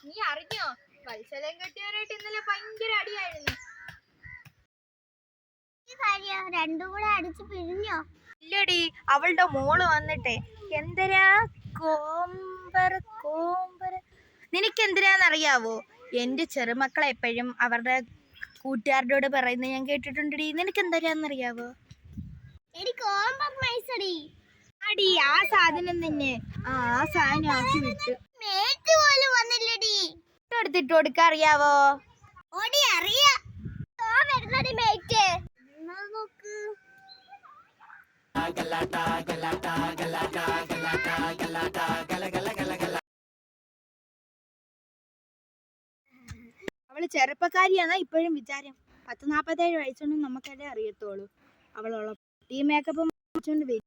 നീ അറിഞ്ഞോ വത്സലം കെട്ടിയവരായിട്ട് ഇന്നലെ ഭയങ്കര അടിയായിരുന്നു. രണ്ടും കൂടെ അടിച്ചു പിരിഞ്ഞോ? ഇല്ലടി, അവളുടെ മോള് വന്നിട്ടെ എന്തരാ നിനക്കെന്തിനാന്നറിയാവോ? എന്റെ ചെറുമക്കളെ എപ്പോഴും അവരുടെ കൂട്ടുകാരോട് പറയുന്നത് ഞാൻ കേട്ടിട്ടുണ്ടടി. നിനക്കെന്തരാന്നറിയാവോ? അടി ആ സാധനം തന്നെ. ആ സാധനം ആക്കി വിട്ട് എടുത്തിട്ട് കൊടുക്ക. അറിയാവോ? അവള് ചെറുപ്പക്കാരിയാന്നാ ഇപ്പോഴും വിചാരം. 10-47 വയസ്സൊന്നും നമുക്കല്ലേ അറിയത്തുള്ളൂ. അവളുള്ള ഈ മേക്കപ്പും വരും.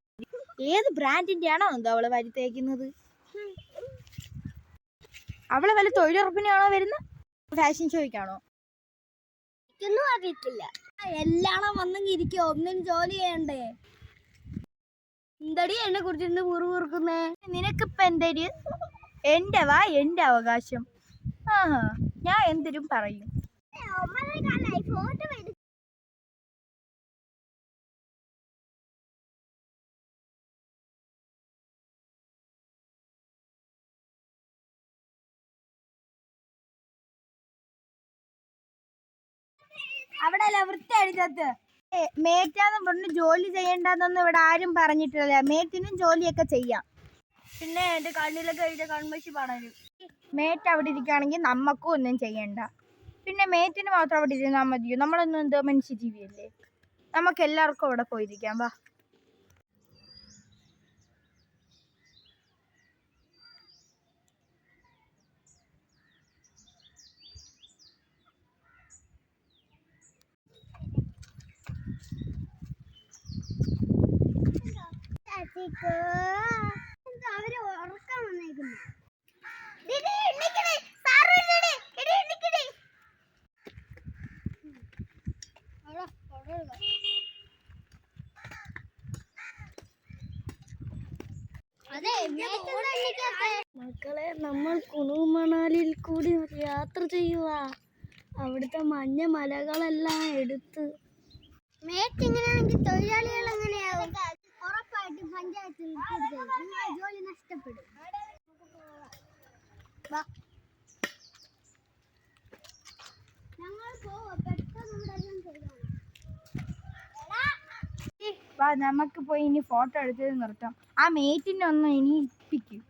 ഏത് ബ്രാൻഡിന്റെ ആണോ എന്തോ അവള് വരുത്തേക്കുന്നത്? അവള് വല്ല തൊഴിലുറപ്പിനാണോ വരുന്നത്? ഫാഷൻ ഷോയ്ക്കാണോ? അറിയത്തില്ല. എല്ലാം വന്നെങ്കിൽ ഇരിക്കോ, ഒന്നിനും ജോലി ചെയ്യണ്ടേ? എന്തടി എന്നെ കുറിച്ച് കുറുകുറുക്കുന്നേ? നിനക്കിപ്പ എന്തര്? എന്റെ എന്റെ അവകാശം. ആഹാ, ഞാൻ എന്തിനും പറയും. അവിടെ അല്ല വൃത്തിയടിച്ചത്. മേറ്റാന്ന് പറഞ്ഞ് ജോലി ചെയ്യണ്ടെന്നൊന്നും ഇവിടെ ആരും പറഞ്ഞിട്ടില്ല. മേറ്റിനും ജോലിയൊക്കെ ചെയ്യാം. പിന്നെ എന്റെ കണ്ണിലൊക്കെ എഴുതിയ കൺമശി പടരും. മേറ്റ് അവിടെ ഇരിക്കുകയാണെങ്കിൽ നമുക്കും ഒന്നും ചെയ്യണ്ട. പിന്നെ മേറ്റിന് മാത്രം അവിടെ ഇരുന്നാൽ മതിയോ? നമ്മളൊന്നും എന്തോ മനുഷ്യജീവിയല്ലേ? നമുക്ക് എല്ലാവർക്കും അവിടെ പോയിരിക്കാം. വാ. അവര് ഉറക്കാൻ വന്നേക്കുന്നു. മക്കളെ, നമ്മൾ കുണു മണാലിയിൽ കൂടി യാത്ര ചെയ്യുക. അവിടുത്തെ മഞ്ഞ മലകളെല്ലാം എടുത്ത് മേറ്റിങ്ങനെയാണെങ്കിൽ തൊഴിലാളികൾ എങ്ങനെയാവും? ഉറപ്പായിട്ടും പഞ്ചായത്തിൽ ജോലി നഷ്ടപ്പെടും. ഞങ്ങൾ നമുക്ക് പോയി ഇനി ഫോട്ടോ എടുത്തത് നിർത്താം. ആ മേറ്റിനൊന്നും ഇനി ഇപ്പിക്കും.